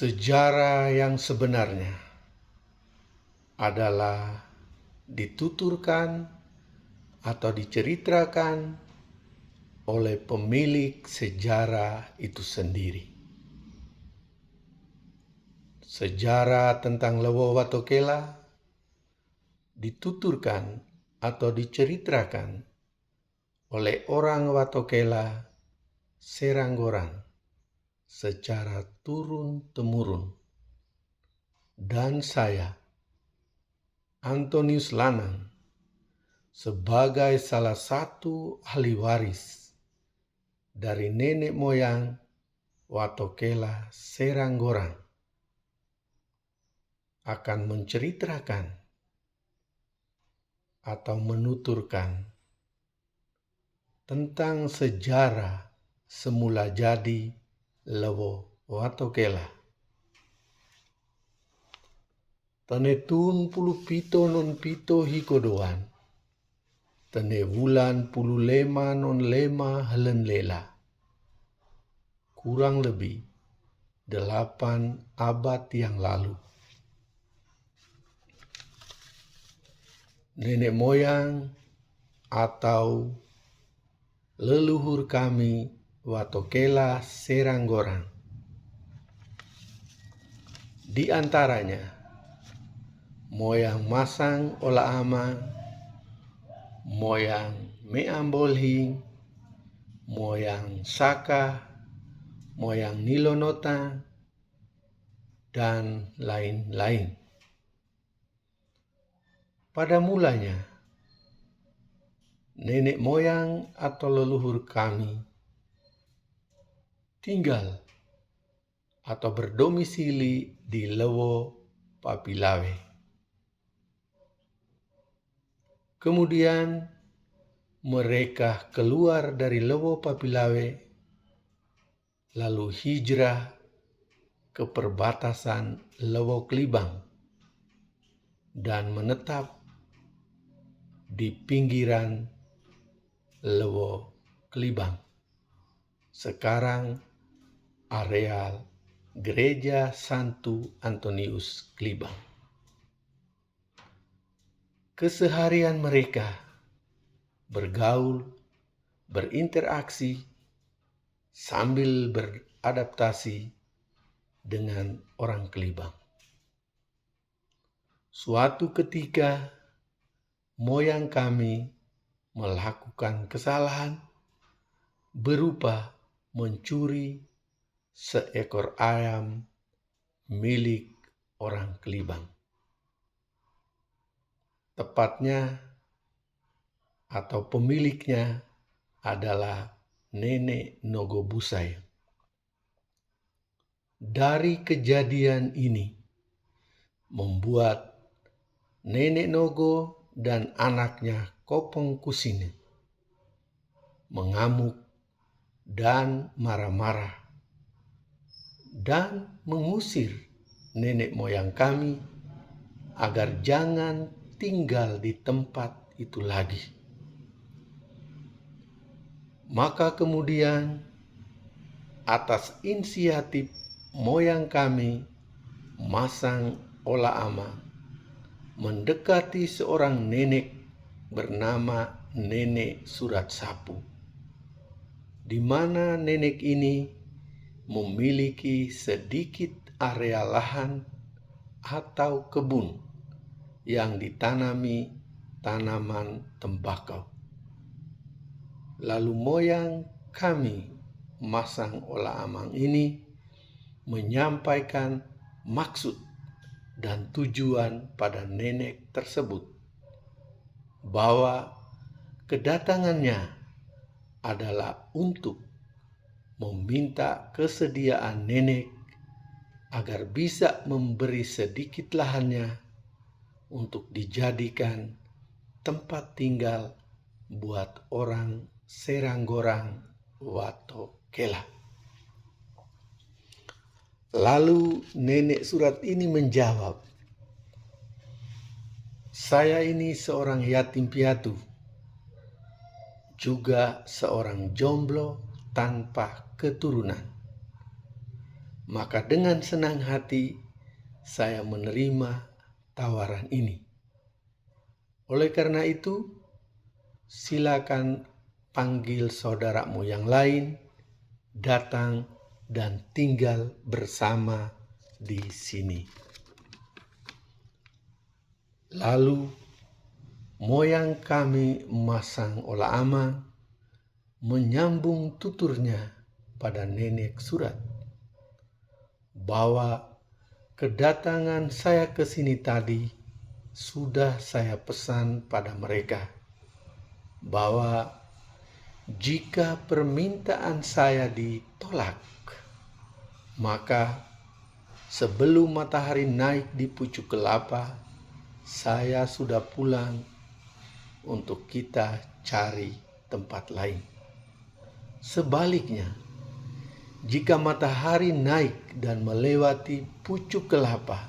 Sejarah yang sebenarnya adalah dituturkan atau diceritakan oleh pemilik sejarah itu sendiri. Sejarah tentang Lewo Watokela dituturkan atau diceritakan oleh orang Watokela Seranggoran secara turun-temurun, dan saya, Antonius Lanang, sebagai salah satu ahli waris dari nenek moyang Watokela Seranggoran, akan menceritakan atau menuturkan tentang sejarah semula jadi Lewo Watokela. Tanetun puluh pito non pito hikodoan, tane bulan puluh lema non lema helen lela. Kurang lebih 8 abad yang lalu. Nenek moyang atau leluhur kami Watokela Seranggoran, di antaranya moyang Masang Ola Ama, moyang Meambolhing, moyang Saka, moyang Nilonota, dan lain-lain. Pada mulanya, nenek moyang atau leluhur kami tinggal atau berdomisili di Lewo Papilawe. Kemudian mereka keluar dari Lewo Papilawe lalu hijrah ke perbatasan Lewo Klibang dan menetap di pinggiran Lewo Klibang, sekarang areal Gereja Santo Antonius Klibang. Keseharian mereka bergaul, berinteraksi, sambil beradaptasi dengan orang Klibang. Suatu ketika, moyang kami melakukan kesalahan berupa mencuri seekor ayam milik orang Klibang. Tepatnya atau pemiliknya adalah Nenek Nogo Busai. Dari kejadian ini membuat Nenek Nogo dan anaknya Kopong Kusine mengamuk dan marah-marah dan mengusir nenek moyang kami agar jangan tinggal di tempat itu lagi. Maka kemudian atas inisiatif moyang kami, Masang Ola Ama, mendekati seorang nenek bernama Nenek Surat Sapu, di mana nenek ini memiliki sedikit area lahan atau kebun yang ditanami tanaman tembakau. Lalu moyang kami, Masang Ola Amang ini, menyampaikan maksud dan tujuan pada nenek tersebut, bahwa kedatangannya adalah untuk meminta kesediaan nenek agar bisa memberi sedikit lahannya untuk dijadikan tempat tinggal buat orang Seranggoran Watokela. Lalu nenek surat ini menjawab, "Saya ini seorang yatim piatu, juga seorang jomblo tanpa keturunan. Maka dengan senang hati saya menerima tawaran ini. Oleh karena itu, silakan panggil saudaramu yang lain datang dan tinggal bersama di sini. Lalu moyang kami masang ola amang menyambung tuturnya pada nenek Surat bahwa kedatangan saya ke sini tadi sudah saya pesan pada mereka bahwa jika permintaan saya ditolak, maka sebelum matahari naik di pucuk kelapa, saya sudah pulang untuk kita cari tempat lain. Sebaliknya, jika matahari naik dan melewati pucuk kelapa,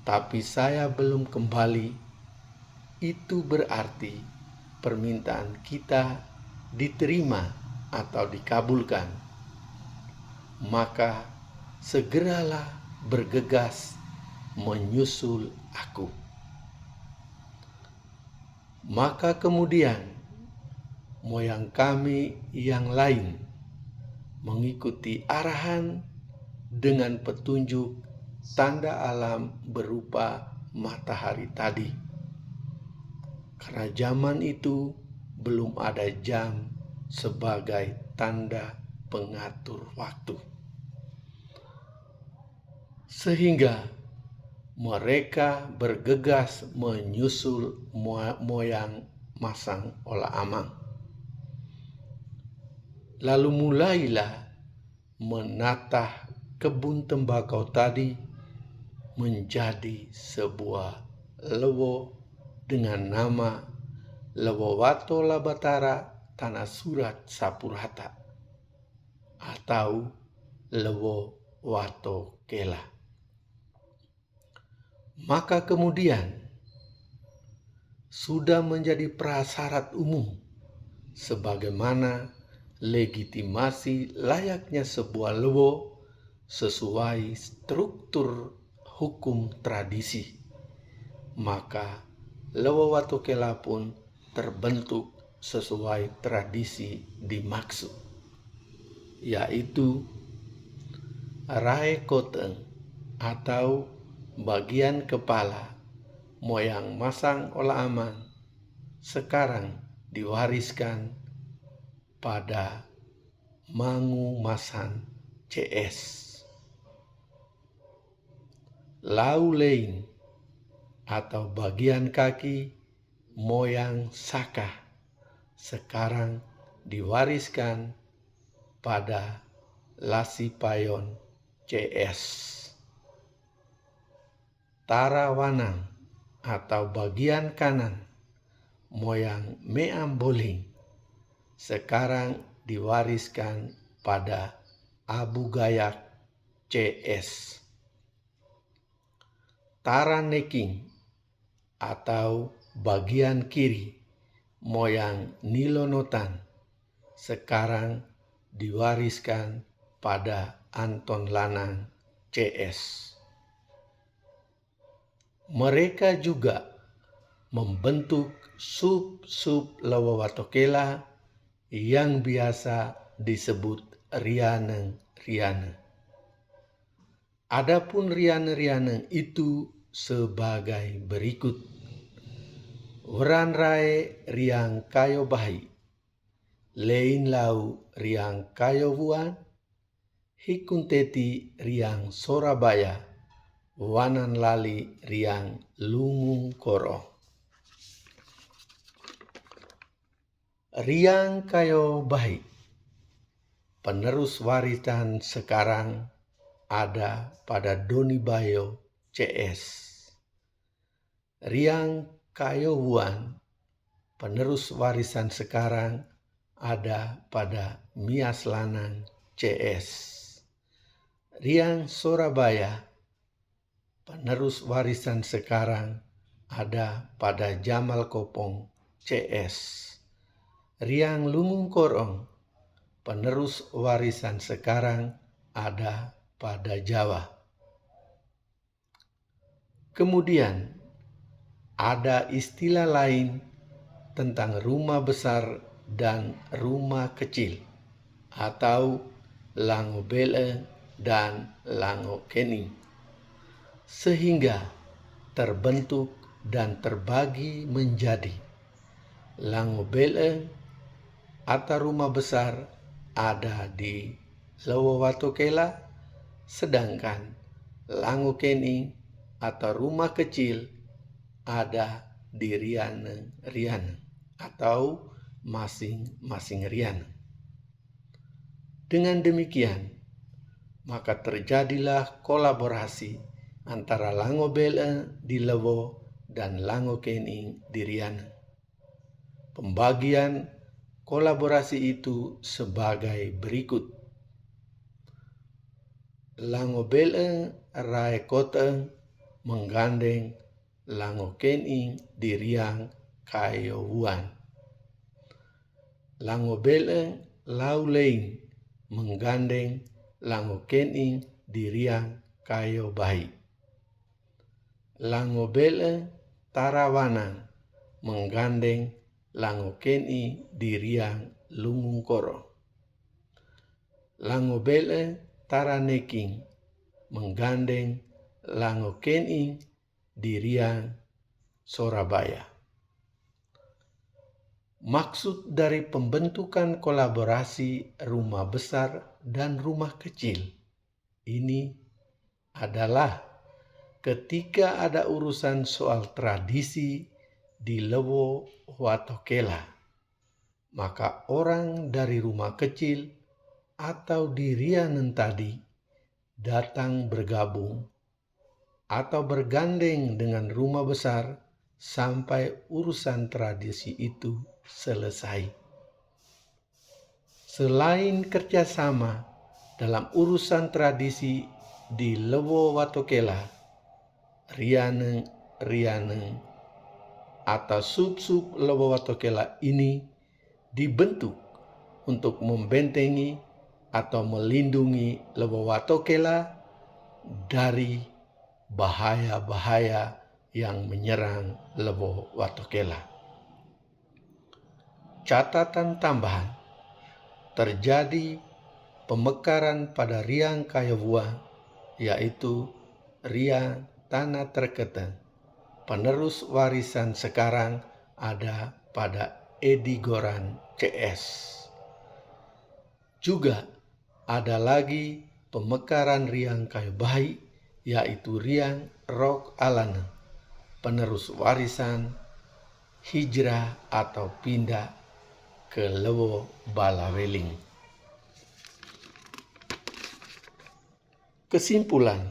tapi saya belum kembali, itu berarti permintaan kita diterima atau dikabulkan. Maka segeralah bergegas menyusul aku. Maka kemudian moyang kami yang lain mengikuti arahan dengan petunjuk tanda alam berupa matahari tadi. Karena zaman itu belum ada jam sebagai tanda pengatur waktu. Sehingga mereka bergegas menyusul moyang masang ola amang. Lalu mulailah menatah kebun tembakau tadi menjadi sebuah lewo dengan nama Lewo Wato Labatara Tanah Surat Sapurhata atau Lewo Wato Kela. Maka kemudian sudah menjadi prasyarat umum sebagaimana legitimasi layaknya sebuah lewo sesuai struktur hukum tradisi. Maka Lewo Wato Kela pun terbentuk sesuai tradisi dimaksud, yaitu Rae Koteng atau bagian kepala moyang masang ola amang sekarang diwariskan pada Mangu Masan CS. Lau Lein atau bagian kaki moyang Saka sekarang diwariskan pada Lasipayon CS. Tarawanang atau bagian kanan moyang Meam Boling sekarang diwariskan pada Abu Gayak CS. Taraneking atau bagian kiri moyang Nilonotan sekarang diwariskan pada Anton Lanang CS. Mereka juga membentuk sub-sub Lewo Wato Kela yang biasa disebut rianeng-rianeng. Adapun rianeng-rianeng itu sebagai berikut. Weran rae riang kayo bahi, lein lau riang kayo wuan, hikunteti riang Surabaya, wanan lali riang lungung korong. Riang kayo bahi, penerus warisan sekarang ada pada Doni Bayo CS. Riang kayo wuan, penerus warisan sekarang ada pada Mias Lanang CS. Riang Surabaya, penerus warisan sekarang ada pada Jamal Kopong CS. Riang Lungung Korong, penerus warisan sekarang ada pada Jawa. Kemudian ada istilah lain tentang rumah besar dan rumah kecil atau lango bele dan lango keni, sehingga terbentuk dan terbagi menjadi lango bele atau rumah besar ada di Lewo Watokela, sedangkan lango keni atau rumah kecil ada di Riane atau masing-masing Riane. Dengan demikian, maka terjadilah kolaborasi antara lango bele di Lewo dan lango keni di Riane. Pembagian kolaborasi itu sebagai berikut. Lango bele rae kota menggandeng lango keni di Riang Kayo Huan. Lango bele lau lein menggandeng lango keni di Riang Kayo Bahi. Lango bele Tarawanang menggandeng lango keni di Riang Lumungkoro. Lango bele Taraneking menggandeng lango keni di Riang Surabaya. Maksud dari pembentukan kolaborasi rumah besar dan rumah kecil ini adalah ketika ada urusan soal tradisi di Lewo Watokela, maka orang dari rumah kecil atau di Rianen tadi datang bergabung atau bergandeng dengan rumah besar sampai urusan tradisi itu selesai. Selain kerjasama dalam urusan tradisi di Lewo Watokela, Riane atau sub-sub Lewo Watokela ini dibentuk untuk membentengi atau melindungi Lewo Watokela dari bahaya-bahaya yang menyerang Lewo Watokela. Catatan tambahan, terjadi pemekaran pada Riang Kayovua, yaitu Riang Tanah Terketeng. Penerus warisan sekarang ada pada Edi Goran CS. Juga ada lagi pemekaran Riang Kayu Bahi, yaitu Riang Rok Alana, penerus warisan hijrah atau pindah ke Lewo Balaweling. Kesimpulan,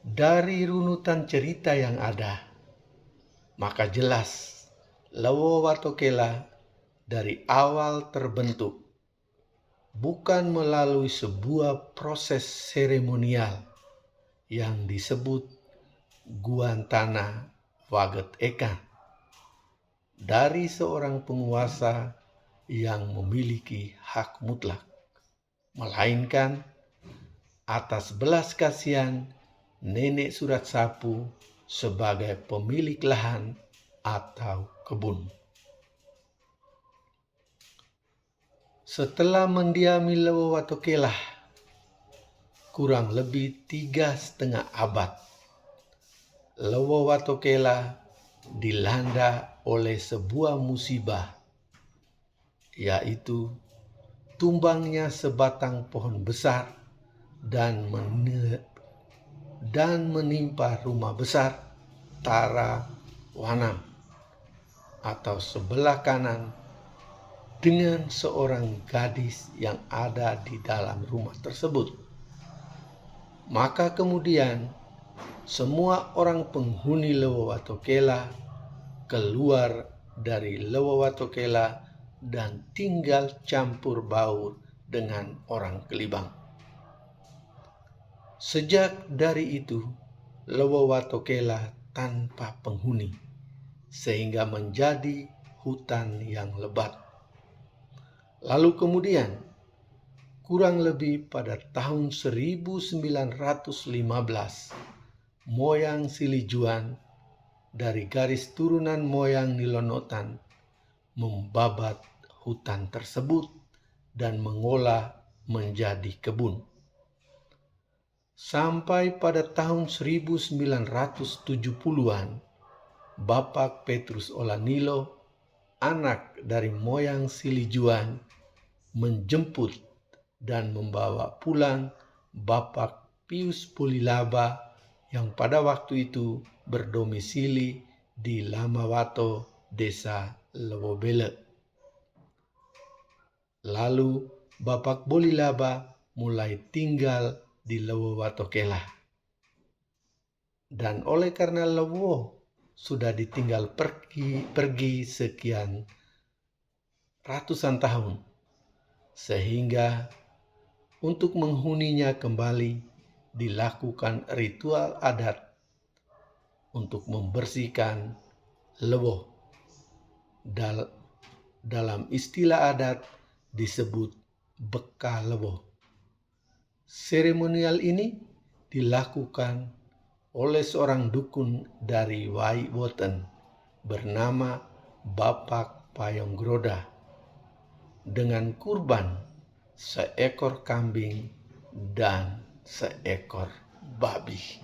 dari runutan cerita yang ada, maka jelas Lewo Watokela dari awal terbentuk bukan melalui sebuah proses seremonial yang disebut Guantana Waget Eka dari seorang penguasa yang memiliki hak mutlak, melainkan atas belas kasihan nenek Surat Sapu sebagai pemilik lahan atau kebun. Setelah mendiami Lewo Watokela kurang lebih 3,5 abad, Lewo Watokela dilanda oleh sebuah musibah, yaitu tumbangnya sebatang pohon besar dan menimpa rumah besar Tarawanang atau sebelah kanan dengan seorang gadis yang ada di dalam rumah tersebut. Maka kemudian semua orang penghuni Lewo Watokela keluar dari Lewo Watokela dan tinggal campur baur dengan orang Kelibang. Sejak dari itu, Lewo Watokela tanpa penghuni, sehingga menjadi hutan yang lebat. Lalu kemudian, kurang lebih pada tahun 1915, moyang Silijuan dari garis turunan moyang Nilonotan membabat hutan tersebut dan mengolah menjadi kebun. Sampai pada tahun 1970-an, Bapak Petrus Olanilo, anak dari moyang Silijuan, menjemput dan membawa pulang Bapak Pius Pulilaba yang pada waktu itu berdomisili di Lamawato, Desa Lewobele. Lalu Bapak Pulilaba mulai tinggal di Lewowato Kelah. Dan oleh karena Lewo sudah ditinggal pergi sekian ratusan tahun, sehingga untuk menghuninya kembali dilakukan ritual adat untuk membersihkan Lewo. Dalam istilah adat disebut Beka Lewo. Seremonial ini dilakukan oleh seorang dukun dari Waiwoten bernama Bapak Payonggroda dengan kurban seekor kambing dan seekor babi.